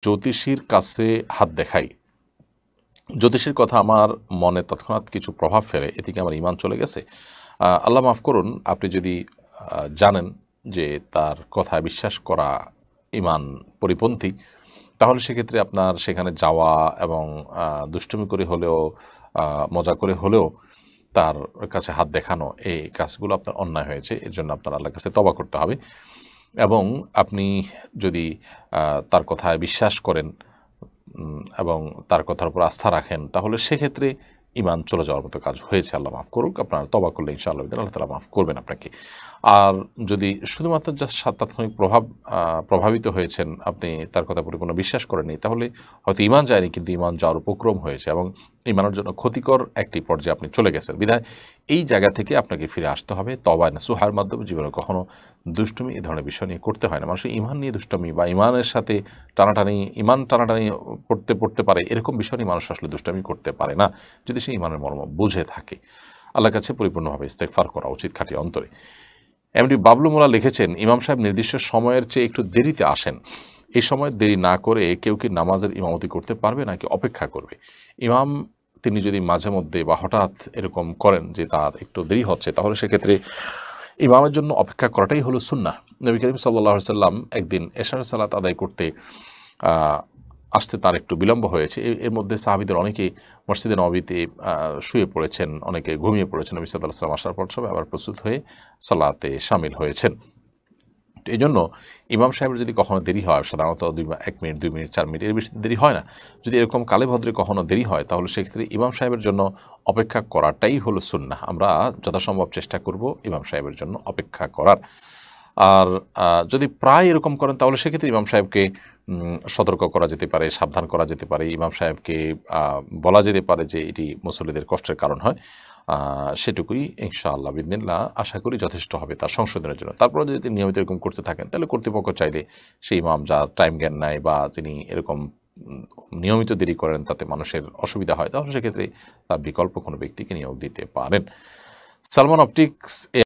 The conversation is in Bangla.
জ্যোতিষীর কাছে হাত দেখাই, জ্যোতিষীর কথা আমার মনে তৎক্ষণাৎ কিছু প্রভাব ফেলে, এদিকে আমার ঈমান চলে গেছে। আল্লাহ মাফ করুন, আপনি যদি জানেন যে তার কথায় বিশ্বাস করা ঈমান পরিপন্থী, তাহলে সেক্ষেত্রে আপনার সেখানে যাওয়া এবং দুষ্টুমি করে হলেও মজা করে হলেও তার কাছে হাত দেখানো, এই কাজগুলো আপনার অন্যায় হয়েছে। এর জন্য আপনার আল্লাহর কাছে তওবা করতে হবে। এবং আপনি যদি তার কথায় বিশ্বাস করেন এবং তার কথার উপর আস্থা রাখেন, তাহলে সেক্ষেত্রে ঈমান চলে যাওয়ার মতো কাজ হয়েছে। আল্লাহ মাফ করুক। আপনার তওবা করলে ইনশাআল্লাহ আল্লাহ তাআলা মাফ করবেন আপনাকে। আর যদি শুধুমাত্র জাস্ট তাৎক্ষণিক প্রভাবিত হয়েছেন, আপনি তার কথা পরিপূর্ণ বিশ্বাস করেননি, তাহলে হয়তো ঈমান যায়নি, কিন্তু ঈমান যাওয়ার উপক্রম হয়েছে এবং ঈমানের জন্য ক্ষতিকর একটি পর্যায়ে আপনি চলে গেছেন। বিধায় এই জায়গা থেকে আপনাকে ফিরে আসতে হবে তওবা নসুহার মাধ্যমে। জীবনে কখনো দুষ্টুমি এই ধরনের বিষয় নিয়ে করতে হয় না। মানুষের ঈমান নিয়ে দুষ্টুমি বা ঈমানের সাথে ঈমান টানাটানি পড়তে পারে, এরকম বিষয় নিয়ে মানুষ আসলে দুষ্টুমি করতে পারে না, যদি সে ঈমানের মর্ম বুঝে থাকে। আল্লাহর কাছে পরিপূর্ণভাবে ইস্তেগফার করা উচিত খাঁটি অন্তরে। এমনি বাবলু মোল্লা লিখেছেন, ইমাম সাহেব নির্দিষ্ট সময়ের চেয়ে একটু দেরিতে আসেন, এই সময় দেরি না করে কেউ কি নামাজের ইমামতি করতে পারবে নাকি অপেক্ষা করবে? ইমাম তিনি যদি মাঝে মধ্যে বা হঠাৎ এরকম করেন যে তার একটু দেরি হচ্ছে, তাহলে সেক্ষেত্রে ইমামের জন্য অপেক্ষা করাটাই হলো সুন্নাহ। নবী করিম সাল্লাল্লাহু আলাইহি সাল্লাম একদিন এশার সালাত আদায় করতে আসতে তার একটু বিলম্ব হয়েছে। এর মধ্যে সাহাবীদের অনেকে মসজিদে নববীতে শুয়ে পড়েছেন, অনেকে ঘুমিয়ে পড়েছেন। নবী সাল্লাল্লাহু আলাইহি ওয়াসাল্লাম আসার পর সবাই আবার প্রস্তুত হয়ে সালাতে শামিল হয়েছেন। এই জন্য ইমাম সাহেবের যদি কখনো দেরি হয়, সাধারণত 1 মিনিট 2 মিনিট 4 মিনিট এর বেশি দেরি হয় না। যদি এরকম কালে ভদ্রে কখনো দেরি হয়, তাহলে সেক্ষেত্রে ইমাম সাহেবের জন্য অপেক্ষা করাটাই হলো সুন্নাহ। আমরা যথাসম্ভব চেষ্টা করব ইমাম সাহেবের জন্য অপেক্ষা করার। আর যদি প্রায় এরকম করেন, তাহলে সেক্ষেত্রে ইমাম সাহেবকে সতর্ক করা যেতে পারে, সাবধান করা যেতে পারে। ইমাম সাহেবকে বলা যেতে পারে যে এটি মুসল্লিদের কষ্টের কারণ হয়। সেটুকুই ইনশাআল্লাহ বিইذনিল্লাহ আশা করি যথেষ্ট হবে তার সংশোধনের জন্য। তারপরে যদি তিনি নিয়মিত এরকম করতে থাকেন, তাহলে কর্তৃপক্ষ চাইলে সেই ইমাম যার টাইম জ্ঞান নাই বা তিনি এরকম নিয়মিত দেরি করেন, তাতে মানুষের অসুবিধা হয়, তাহলে সেক্ষেত্রে তার বিকল্প কোনো ব্যক্তিকে নিয়োগ দিতে পারেন। সালমান অপটিক্স